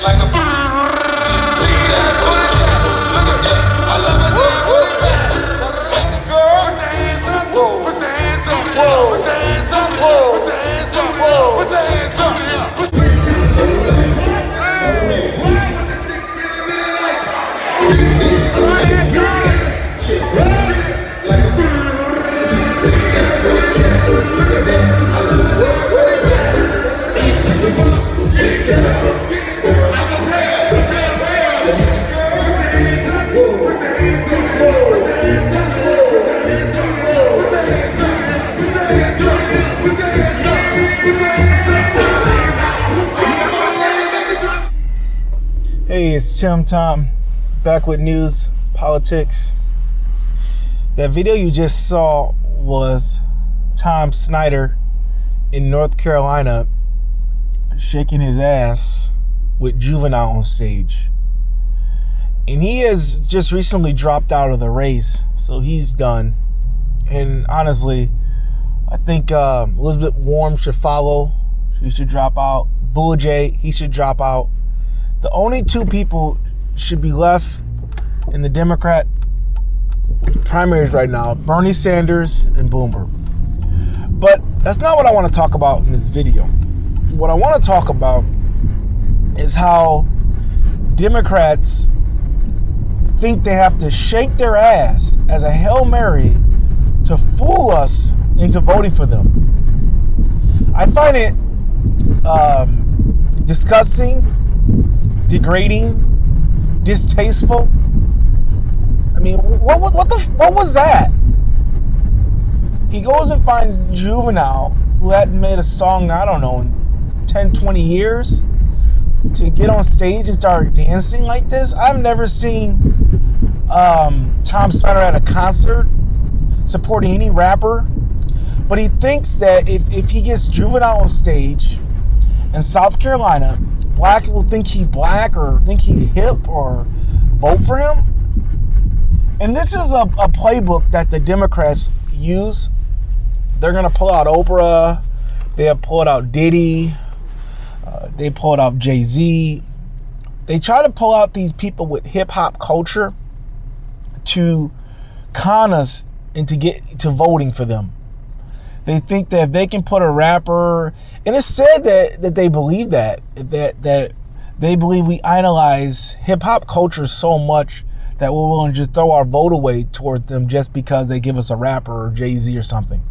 like a see that, look at that, I love it, look at that. Baby girl, put your hands up, put your hands up, put your hands up, put your hands up, put your hands up. Hey, it's Tom back with news, politics. That video you just saw was Tom Steyer in North Carolina shaking his ass with Juvenile on stage. And he has just recently dropped out of the race, so he's done. And honestly, I think Elizabeth Warren should follow. She should drop out. Buttigieg, he should drop out. The only two people should be left in the Democrat primaries right now, Bernie Sanders and Bloomberg. But that's not what I want to talk about in this video. What I want to talk about is how Democrats think they have to shake their ass as a Hail Mary to fool us into voting for them. I find it disgusting, degrading, distasteful. I mean, what was that? He goes and finds Juvenile, who hadn't made a song, I don't know, in 10, 20 years, to get on stage and start dancing like this. I've never seen Tom Steyer at a concert supporting any rapper, but he thinks that if he gets Juvenile on stage in South Carolina, black people think he black or think he hip or vote for him. And this is a playbook that the Democrats use. They're going to pull out Oprah. They have pulled out Diddy. They pulled out Jay-Z. They try to pull out these people with hip-hop culture to con us into get to voting for them. They think that if they can put a rapper, and it's said that they believe that they believe we idolize hip-hop culture so much that we're willing to just throw our vote away towards them just because they give us a rapper or Jay-Z or something.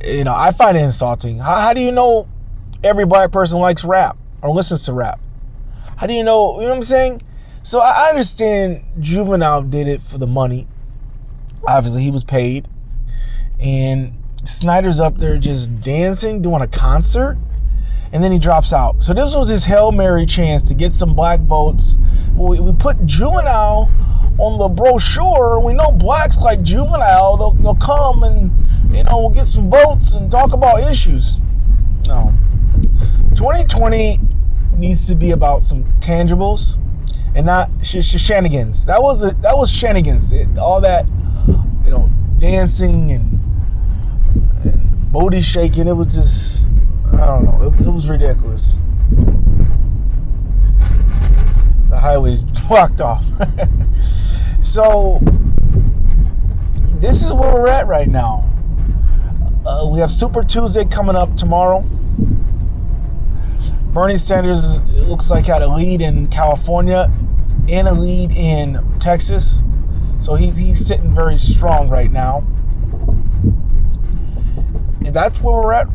You know, I find it insulting. How do you know every black person likes rap or listens to rap? How do you know what I'm saying? So I understand Juvenile did it for the money. Obviously, he was paid. And Snyder's up there just dancing, doing a concert, and then he drops out. So this was his Hail Mary chance to get some black votes. We put Juvenile on the brochure. We know blacks like Juvenile. They'll come and, we'll get some votes and talk about issues. No. 2020 needs to be about some tangibles and not shenanigans. That was shenanigans. All that, dancing and booty shaking. It was just, I don't know. It was ridiculous. The highway's blocked off. So this is where we're at right now. We have Super Tuesday coming up tomorrow. Bernie Sanders, it looks like, had a lead in California and a lead in Texas. So he's sitting very strong right now. And that's where we're at.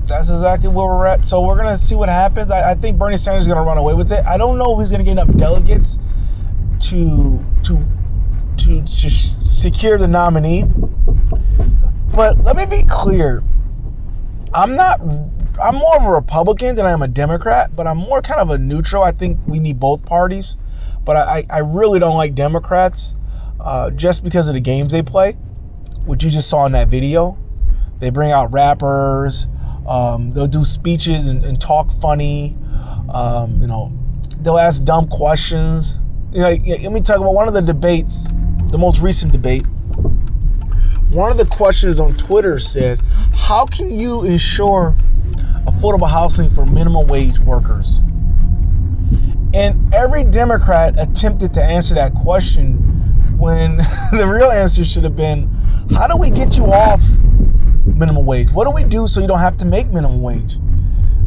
That's exactly where we're at. So we're going to see what happens. I think Bernie Sanders is going to run away with it. I don't know if he's going to get enough delegates to secure the nominee. But let me be clear. I'm more of a Republican than I am a Democrat, but I'm more kind of a neutral. I think we need both parties. But I really don't like Democrats just because of the games they play, which you just saw in that video. They bring out rappers. They'll do speeches and talk funny. They'll ask dumb questions. Let me talk about one of the debates, the most recent debate. One of the questions on Twitter says, how can you ensure affordable housing for minimum wage workers. And every Democrat attempted to answer that question when the real answer should have been, how do we get you off minimum wage? What do we do so you don't have to make minimum wage?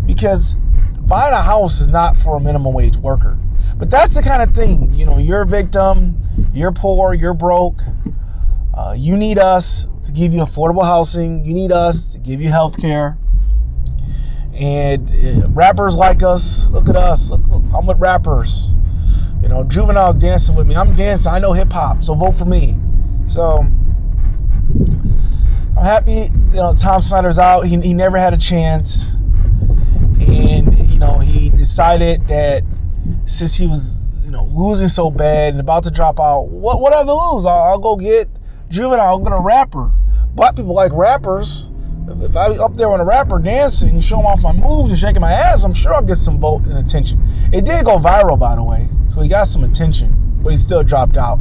Because buying a house is not for a minimum wage worker. But that's the kind of thing, you're a victim, you're poor, you're broke. You need us to give you affordable housing. You need us to give you health care. And rappers like us, look at us. Look, I'm with rappers. Juvenile dancing with me. I'm dancing. I know hip hop, so vote for me. So I'm happy. Tom Snyder's out. He never had a chance, and he decided that since he was losing so bad and about to drop out, what I have to lose? I'll go get Juvenile. I'll get a rapper. Black people like rappers. If I up there with a rapper dancing, showing off my moves and shaking my ass, I'm sure I'll get some vote and attention. It did go viral, by the way, so he got some attention, but he still dropped out.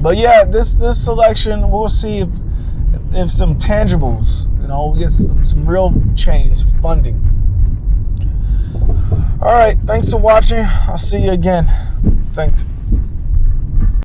But yeah, this election, we'll see if some tangibles, we get some real change, some funding. All right, thanks for watching. I'll see you again. Thanks.